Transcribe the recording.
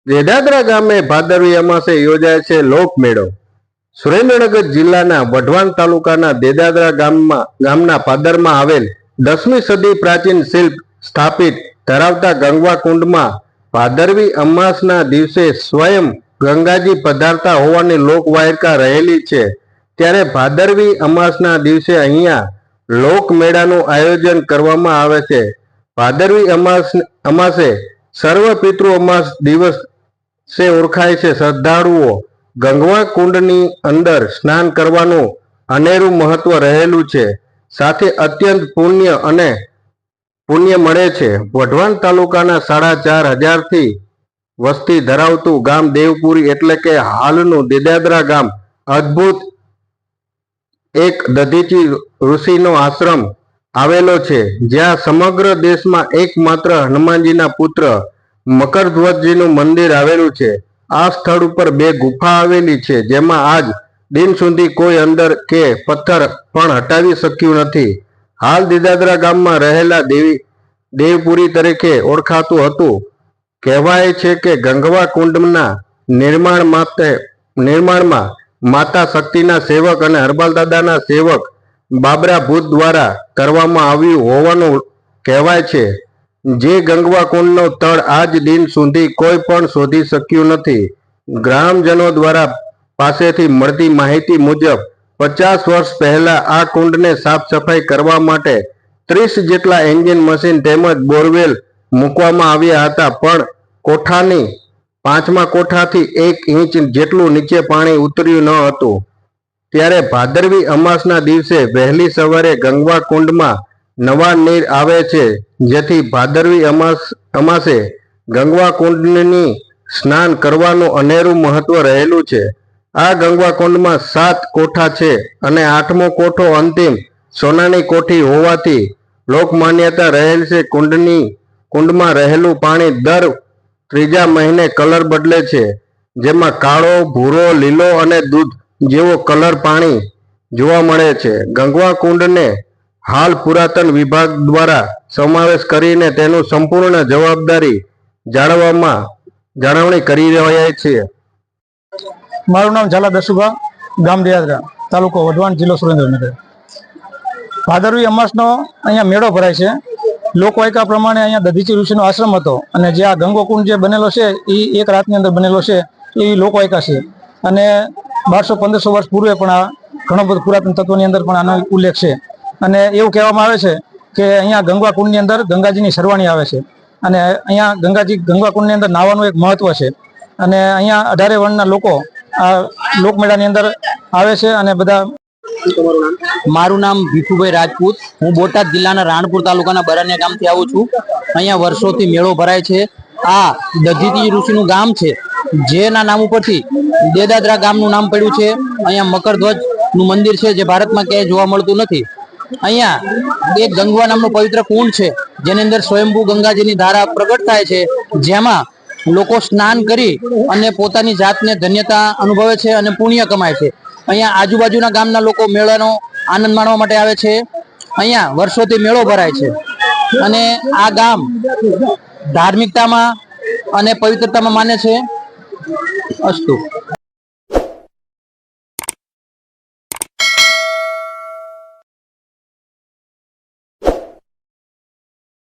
જેદાદરા ગામે ભાદરવી અમાસે યોજાય છે લોકમેળો। સુરેન્દ્રનગર જિલ્લાના વઢવાણ તાલુકાના દેદાદરા ગામના પાદરમાં આવેલ 10મી સદી પ્રાચીન શિલ્પ સ્થાપિત ધરાવતા ગંગવા કુંડમાં ભાદરવી અમાસના દિવસે સ્વયં ગંગાજી પધારતા હોવાની લોકવાયકા રહેલી છે। ત્યારે ભાદરવી અમાસના દિવસે અહીંયા લોકમેળાનું આયોજન કરવામાં આવે છે। ભાદરવી અમાસે સર્વ પિતૃ અમાસ દિવસે ઓળખાય છે। શ્રદ્ધાળુઓ ગંગવા કુંડની અંદર સ્નાન કરવાનું અનેરું મહત્વ રહેલું છે, સાથે અત્યંત પુણ્ય મળે છે। વઢવાણ તાલુકાના 4,500 થી વસ્તી ધરાવતું ગામ દેવપુરી એટલે કે હાલનું દેદાદરા ગામ અદ્ભુત એક દધીચી ઋષિનો આશ્રમ આવેલો છે, જ્યાં સમગ્ર દેશમાં એકમાત્ર હનુમાનજીના પુત્ર મકરધ્વજજીનું મંદિર આવેલું છે। આ સ્થળ ઉપર 2 ગુફા આવેલી છે, જેમાં આજ દિન સુધી કોઈ અંદર કે પથ્થર પણ હટાવી શક્યું નથી। હાલ દેદાદરા ગામમાં રહેલા દેવપુરી તરીકે ઓળખાતું હતું। કહેવાય છે કે ગંગવા કુંડના નિર્માણમાં માતા શક્તિના સેવક અને હરબાલ દાદાના સેવક બાબરા ભૂત દ્વારા કરવામાં આવ્યું હોવાનું કહેવાય છે, જે ગંગવા કુંડનો તળ આજ દિન સુધી કોઈ પણ શોધી શક્યું નથી। ગ્રામજનો દ્વારા પાસેથી મળતી માહિતી મુજબ 50 વર્ષ પહેલા આ કુંડને સાફ સફાઈ કરવા માટે 30 જેટલા એન્જિન મશીન તેમજ બોરવેલ મૂકવામાં આવ્યા હતા, પણ કોઠાની 5મા કોઠાથી 1 ઇંચ જેટલું નીચે પાણી ઉતર્યું ન હતું। ત્યારે ભાદરવી અમાસના દિવસે વહેલી સવારે ગંગવા કુંડમાં નવા નીર આવે છે, જેથી ભાદરવી અમાસે ગંગવા કુંડની સ્નાન કરવાનું અનેરું મહત્વ રહેલું છે। આ ગંગવા કુંડમાં 7 કોઠા છે અને 8મો કોઠો અંતિમ સોનાની કોઠી હોવાથી લોકમાન્યતા રહેલ છે। કુંડમાં રહેલું પાણી દર 3જા મહિને કલર બદલે છે, જેમાં કાળો, ભૂરો, લીલો અને દૂધ જેવો કલર પાણી જોવા મળે છે। ગંગવા કુંડને હાલ પુરાતન વિભાગ દ્વારા સમાવેશ કરીને તેનું સંપૂર્ણ જવાબદારી જાળવણી કરી રહ્યા છે। મારું નામ ઝાલા દસુભા, ગામ દેદાદરા, તાલુકો વઢવાણ, જિલ્લો સુરેન્દ્રનગર। ભાદરવી અમાસનો અહીંયા મેળો ભરાય છે। લોકવાયકા પ્રમાણે અહીંયા દધીચી ઋષિનો આશ્રમ હતો અને જે આ ગંગો કુંડ જે બનેલો છે એ 1 રાતની અંદર બનેલો છે, એવી લોકવાયકા છે। અને 1200-1500 વર્ષ પૂર્વે પણ આ ઘણો બધો પુરાતન તત્વોની અંદર પણ આનો ઉલ્લેખ છે। અને એવું કહેવામાં આવે છે કે અહીંયા ગંગવા કુંડની અંદર ગંગાજીની સરવાણી આવે છે અને અહીંયા ગંગા કુંડની અંદર નાહવાનું એક મહત્વ છે। અને અહીંયા 18 વર્ણના લોકો આ લોકમેળાની અંદર આવે છે અને બધા। મારું નામ ભીખુભાઈ રાજપૂત, હું બોટાદ જિલ્લાના રાણપુર તાલુકાના બરાનિયા ગામથી આવું છું। અહીંયા વર્ષોથી મેળો ભરાય છે। આ દધીચી ઋષિનું ગામ છે, જેના નામ ઉપરથી દેદાદરા ગામનું નામ પડ્યું છે। અહીંયા મકરધ્વજનું મંદિર છે, જે ભારતમાં ક્યાંય જોવા મળતું નથી। અહીંયા એક ગંગવા નામનો પવિત્ર કુંડ છે, જેની અંદર સ્વયંભૂ ગંગાજીની ધારા પ્રગટ થાય છે, જેમાં લોકો સ્નાન કરી અને પોતાની જાતને ધન્યતા અનુભવે છે અને પુણ્ય કમાય છે। અહીંયા આજુબાજુના ગામના લોકો મેળાનો આનંદ માણવા માટે આવે છે। અહીંયા વર્ષોથી મેળો ભરાય છે અને આ ગામ ધાર્મિકતામાં અને પવિત્રતામાં માને છે। અસ્તુ।